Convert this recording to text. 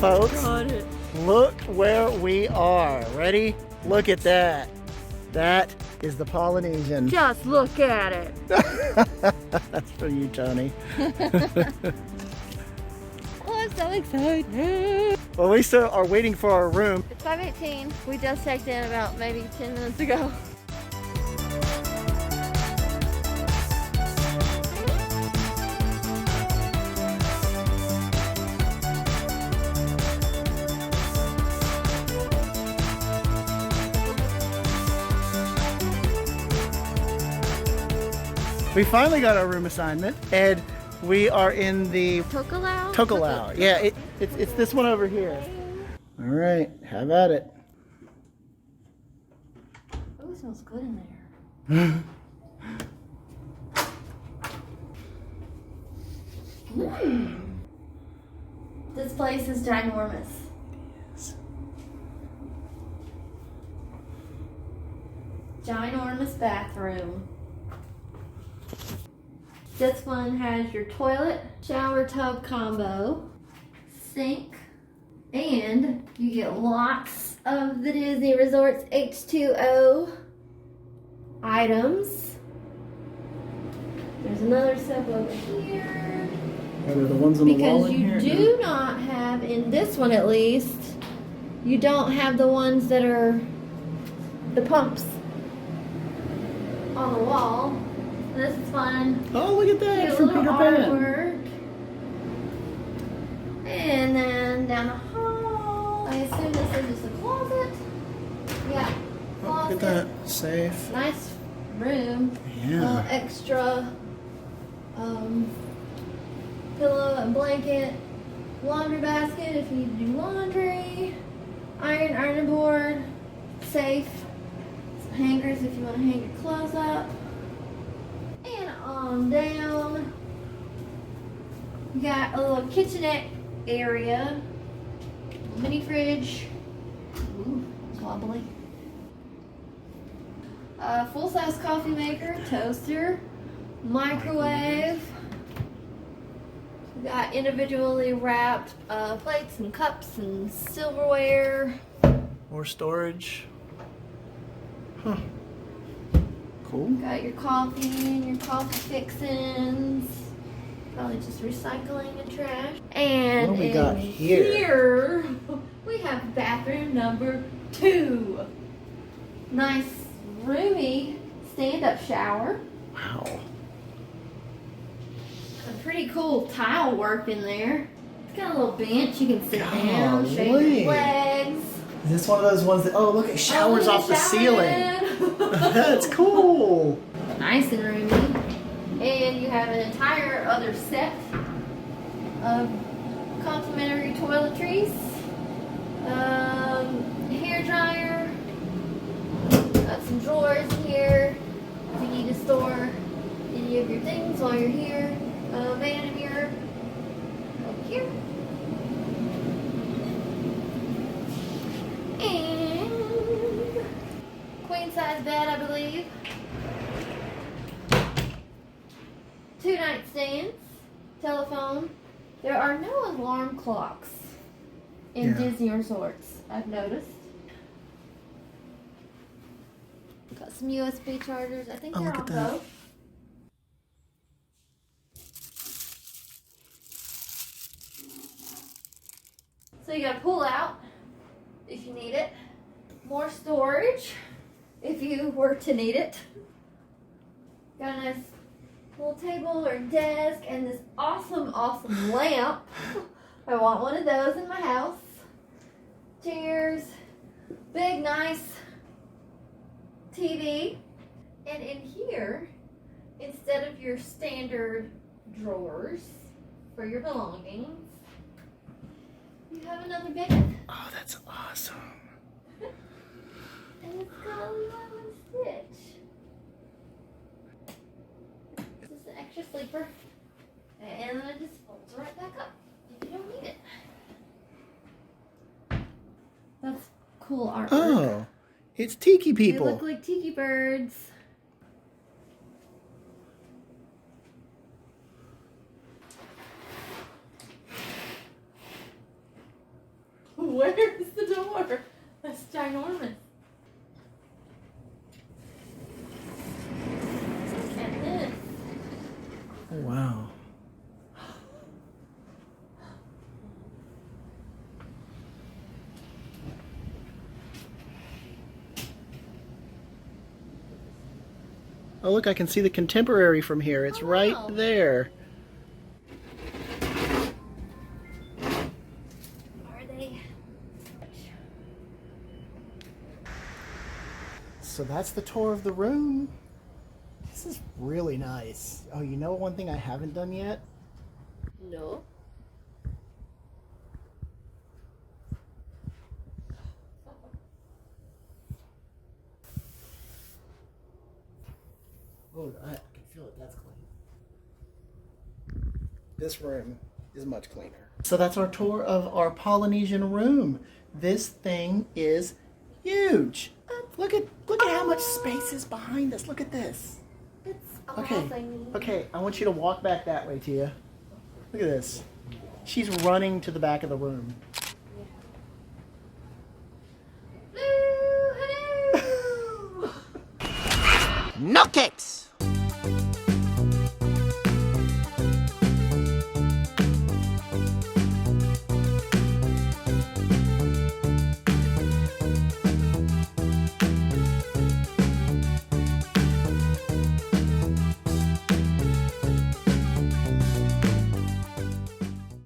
folks. Got it. Look where we are. Ready? Look at that. That is the Polynesian. Just look at it. That's for you, Tony. Oh, I'm so excited. Well, we still are waiting for our room. It's 5:18. We just checked in about maybe 10 minutes ago. We finally got our room assignment, and we are in the Tokelau? Tokelau. Yeah, it's this one over here. All right, how about it? Oh, it smells good in there. This place is ginormous. Ginormous bathroom. This one has your toilet, shower tub combo, sink, and you get lots of the Disney Resort's H2O items. There's another step over here. Are there the ones on the wall Because in you here? do not have, in this one at least, you don't have the ones that are the pumps on the wall. This is fun. Oh, look at that, Cute from little Peter Pan. artwork. And then down the hall, I assume this is just a closet. Yeah, Oh, closet. look at that, safe. Nice room. Yeah. Extra pillow and blanket. Laundry basket if you need to do laundry. Ironing board. Safe. Some hangers if you want to hang your clothes up. And on down, you got a little kitchenette area, mini fridge, ooh, it's wobbly, full-size coffee maker, toaster, microwave. We got individually wrapped plates and cups and silverware. More storage. Huh. Cool. Got your coffee and your coffee fixins. Probably just recycling and trash. And What do we in got here? we have bathroom number 2. Nice, roomy stand-up shower. Wow. Some pretty cool tile work in there. It's got a little bench you can sit down, shake Golly. your legs. Is this one of those ones that, oh, look, it showers off the ceiling. That's That's cool. nice and roomy. And you have an entire other set of complimentary toiletries, hair dryer, got some drawers in here if you need to store any of your things while you're here. Vanity mirror over here. And queen size bed, I believe. 2 nightstands, telephone. There are no alarm clocks in Yeah. Disney resorts, I've noticed. Got some USB chargers. I think Oh, they're look on at that. both. So you got a pull out if you need it. More storage if you were to need it. Got a nice little table or desk and this awesome lamp. I want one of those in my house. Chairs, big nice TV. And in here, instead of your standard drawers for your belongings, you have another bed. Oh, that's awesome. And it's got a lemon stitch. This is an extra sleeper. And then it just folds right back up if you don't need it. That's cool artwork. Oh, it's tiki They people. look like tiki birds. Where's the door? That's ginormous. Look at this. Oh, wow. Oh, look, I can see the contemporary from here. It's right wow. there. Are they? So that's the tour of the room. This is really nice. Oh, you know one thing I haven't done yet? No. Oh, I can feel it. That's clean. This room is much cleaner. So that's our tour of our Polynesian room. This thing is huge. Look at how much space is behind us. Look at this. It's Okay. amazing. Okay, I want you to walk back that way, Teia. Look at this. She's running to the back of the room. Hello. No cakes!